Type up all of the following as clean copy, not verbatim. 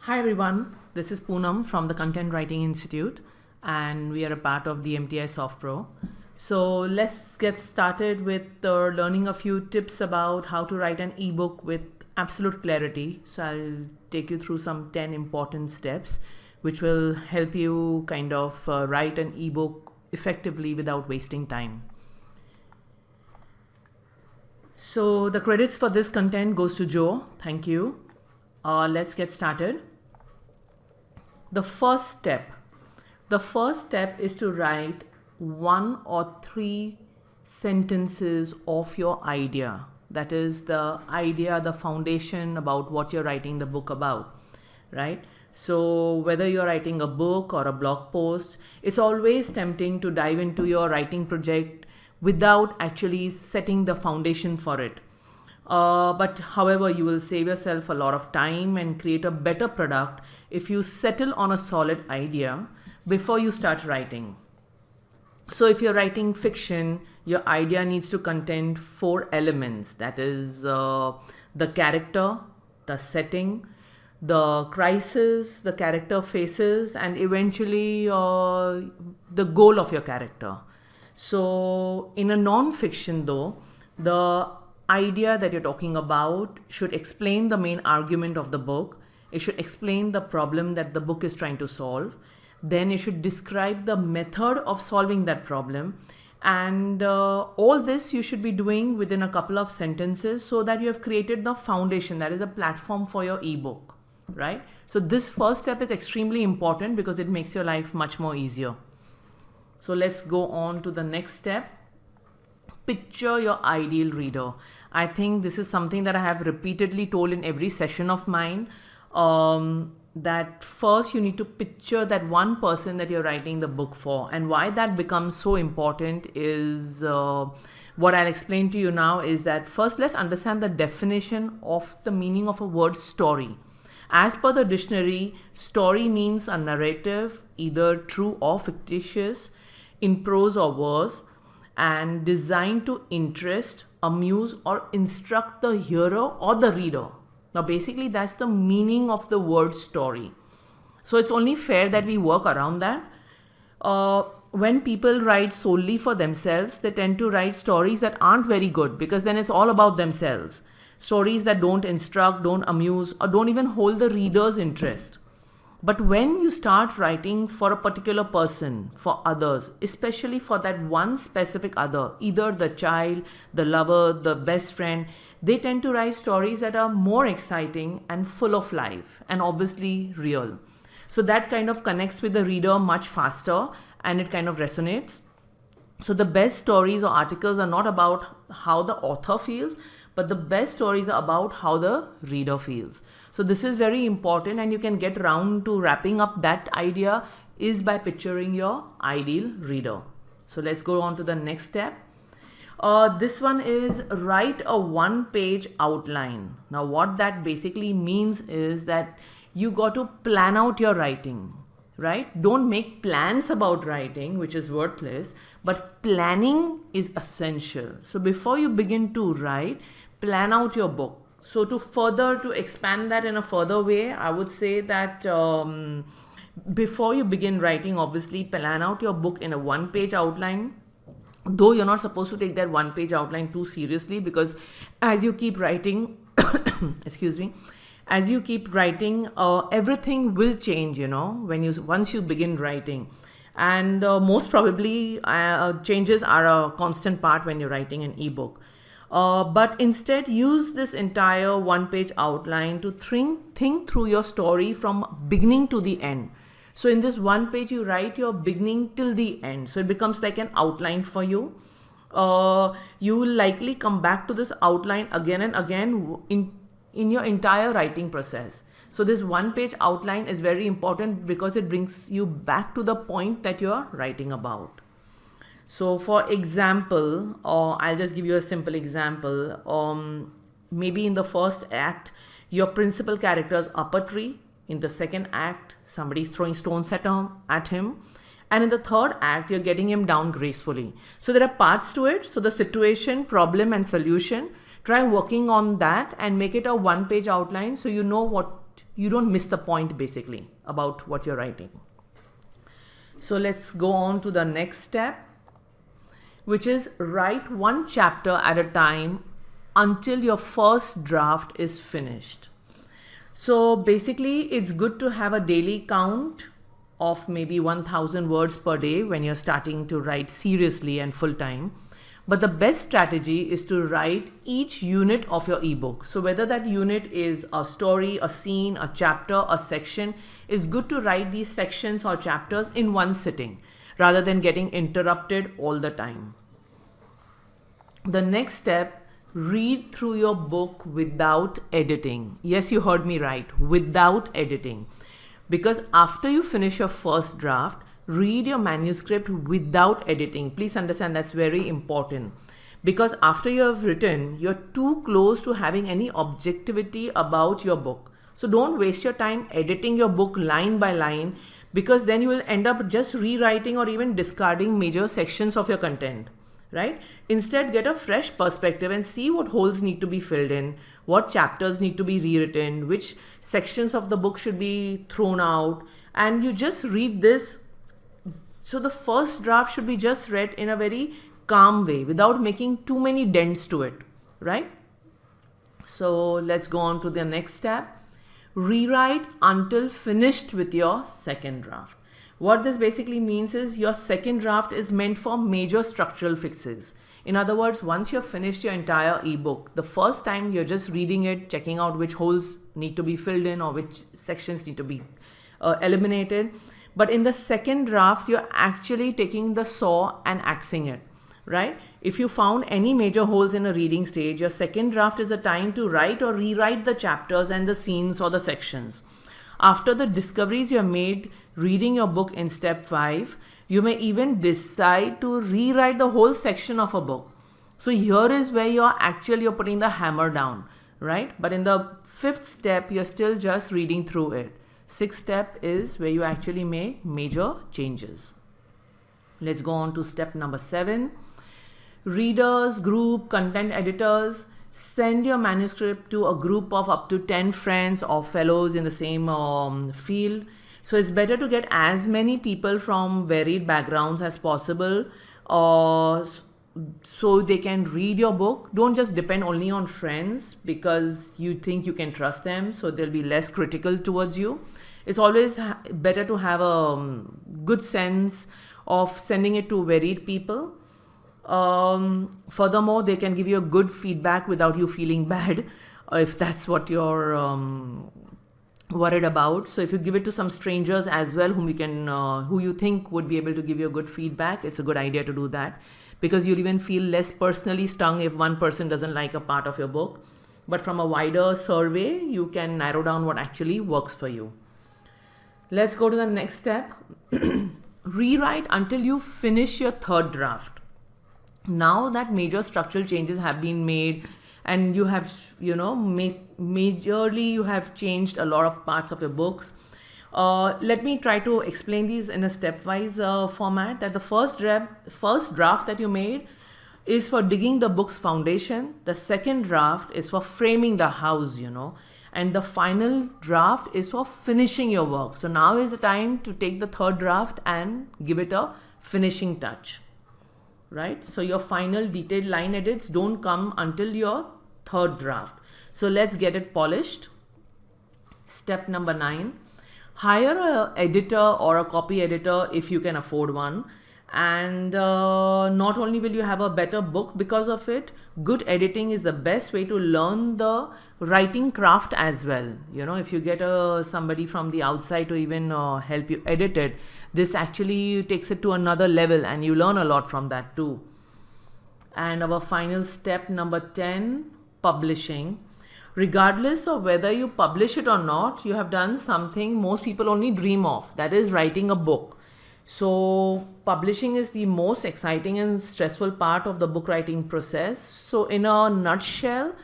Hi everyone, this is Poonam from the Content Writing Institute and we are a part of the MTI SoftPro. So let's get started with learning a few tips about how to write an ebook with absolute clarity. So I'll take you through some 10 important steps which will help you kind of write an ebook effectively without wasting time. So the credits for this content goes to Joe. Thank you. Let's get started. The first step is to write 1 or 3 sentences of your idea. That is the idea, the foundation about what you're writing the book about, right? So whether you're writing a book or a blog post, it's always tempting to dive into your writing project without actually setting the foundation for it. But however, you will save yourself a lot of time and create a better product if you settle on a solid idea before you start writing. So if you're writing fiction, your idea needs to contain 4 elements. That is the character, the setting, the crisis the character faces, and eventually the goal of your character. So in a non-fiction though, the idea that you're talking about should explain the main argument of the book. It should explain the problem that the book is trying to solve. Then it should describe the method of solving that problem. And all this you should be doing within a couple of sentences so that you have created the foundation, that is a platform for your ebook, right? So this first step is extremely important because it makes your life much more easier. So let's go on to the next step. Picture your ideal reader. I think this is something that I have repeatedly told in every session of mine, that first you need to picture that one person that you're writing the book for. And why that becomes so important is what I'll explain to you now is that first let's understand the definition of the meaning of a word story. As per the dictionary, story means a narrative, either true or fictitious, in prose or verse, and designed to interest, amuse, or instruct the hearer or the reader. Now basically that's the meaning of the word story. So it's only fair that we work around that. When people write solely for themselves, they tend to write stories that aren't very good because then it's all about themselves. Stories that don't instruct, don't amuse, or don't even hold the reader's interest. But when you start writing for a particular person, for others, especially for that one specific other, either the child, the lover, the best friend, they tend to write stories that are more exciting and full of life and obviously real. So that kind of connects with the reader much faster and it kind of resonates. So the best stories or articles are not about how the author feels, but the best stories are about how the reader feels. So this is very important, and you can get around to wrapping up that idea is by picturing your ideal reader. So let's go on to the next step. This one is write a 1-page outline. Now what that basically means is that you got to plan out your writing, right? Don't make plans about writing, which is worthless, but planning is essential. So before you begin to write, plan out your book. So to expand that in a further way, I would say that before you begin writing, obviously plan out your book in a 1-page outline. Though you're not supposed to take that 1-page outline too seriously, because as you keep writing, excuse me, as you keep writing, everything will change, once you begin writing. And most probably changes are a constant part when you're writing an ebook. But instead use this entire 1-page outline to think through your story from beginning to the end. So in this 1 page, you write your beginning till the end. So it becomes like an outline for you. You will likely come back to this outline again and again in your entire writing process. So this 1-page outline is very important because it brings you back to the point that you are writing about. So for example, I'll just give you a simple example. Maybe in the first act, your principal character is up a tree. In the second act, somebody's throwing stones at him. And in the third act, you're getting him down gracefully. So there are parts to it. So the situation, problem, and solution. Try working on that and make it a 1-page outline so you know what you don't miss the point basically about what you're writing. So let's go on to the next step, which is write one chapter at a time until your first draft is finished. So basically, it's good to have a daily count of maybe 1000 words per day when you're starting to write seriously and full time. But the best strategy is to write each unit of your ebook. So whether that unit is a story, a scene, a chapter, a section, it's good to write these sections or chapters in one sitting rather than getting interrupted all the time. The next step, read through your book without editing. Yes, you heard me right, without editing. Because after you finish your first draft, read your manuscript without editing. Please understand that's very important. Because after you have written, you're too close to having any objectivity about your book. So don't waste your time editing your book line by line, because then you will end up just rewriting or even discarding major sections of your content. Right? Instead, get a fresh perspective and see what holes need to be filled in, what chapters need to be rewritten, which sections of the book should be thrown out, and you just read this. So the first draft should be just read in a very calm way without making too many dents to it, right? So let's go on to the next step. Rewrite until finished with your second draft. What this basically means is your second draft is meant for major structural fixes. In other words, once you've finished your entire ebook, the first time you're just reading it, checking out which holes need to be filled in or which sections need to be eliminated. But in the second draft, you're actually taking the saw and axing it, right? If you found any major holes in a reading stage, your second draft is a time to write or rewrite the chapters and the scenes or the sections. After the discoveries you have made reading your book in step 5, you may even decide to rewrite the whole section of a book. So here is where you're putting the hammer down, right? But in the 5th step, you're still just reading through it. 6th step is where you actually make major changes. Let's go on to step number 7. Readers, group, content editors, send your manuscript to a group of up to 10 friends or fellows in the same field. So it's better to get as many people from varied backgrounds as possible so they can read your book. Don't just depend only on friends because you think you can trust them, so they'll be less critical towards you. It's always better to have a good sense of sending it to varied people. Furthermore, they can give you a good feedback without you feeling bad if that's what you're worried about. So if you give it to some strangers as well who you think would be able to give you a good feedback, it's a good idea to do that, because you'll even feel less personally stung if one person doesn't like a part of your book. But from a wider survey, you can narrow down what actually works for you. Let's go to the next step. Rewrite until you finish your third draft. Now that major structural changes have been made and you have, majorly you have changed a lot of parts of your books. Let me try to explain these in a stepwise format. That the first draft that you made is for digging the book's foundation. The second draft is for framing the house, and the final draft is for finishing your work. So now is the time to take the third draft and give it a finishing touch. Right? So your final detailed line edits don't come until your third draft. So let's get it polished. Step number 9. Hire an editor or a copy editor if you can afford one. And not only will you have a better book because of it, good editing is the best way to learn the writing craft as well. If you get somebody from the outside to even help you edit it, this actually takes it to another level and you learn a lot from that too. And our final step number 10, publishing. Regardless of whether you publish it or not, you have done something most people only dream of, that is writing a book. So publishing is the most exciting and stressful part of the book writing process. So in a nutshell,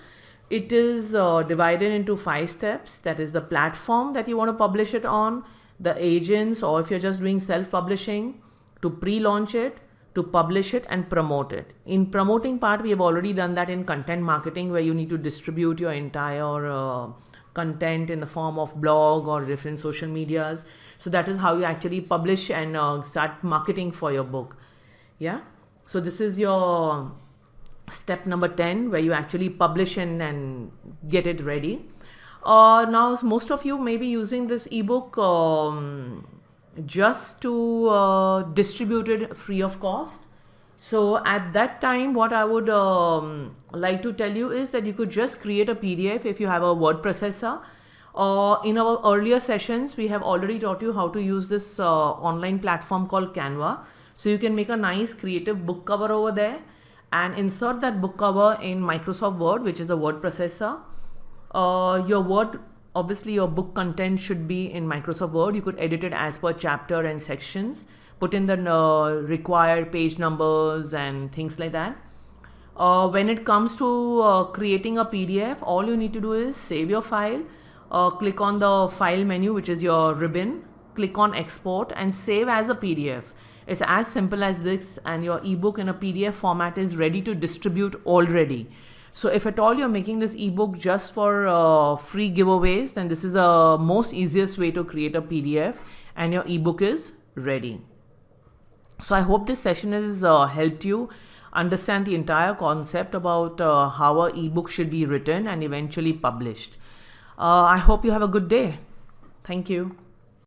it is divided into 5 steps. That is the platform that you want to publish it on, the agents, or if you're just doing self-publishing, to pre-launch it, to publish it and promote it. In promoting part, we have already done that in content marketing, where you need to distribute your entire content in the form of blog or different social medias. So that is how you actually publish and start marketing for your book. Yeah. So this is your step number 10, where you actually publish and get it ready. Now most of you may be using this ebook just to distribute it free of cost. So at that time, what I would like to tell you is that you could just create a PDF if you have a word processor. In our earlier sessions, we have already taught you how to use this online platform called Canva. So you can make a nice creative book cover over there and insert that book cover in Microsoft Word, which is a word processor. Obviously your book content should be in Microsoft Word. You could edit it as per chapter and sections, put in the required page numbers and things like that. When it comes to creating a PDF, all you need to do is save your file, click on the file menu, which is your ribbon, click on export and save as a PDF. It's as simple as this, and your ebook in a PDF format is ready to distribute already. So if at all you're making this ebook just for free giveaways, then this is the most easiest way to create a PDF and your ebook is ready. So I hope this session has helped you understand the entire concept about how an ebook should be written and eventually published. I hope you have a good day. Thank you.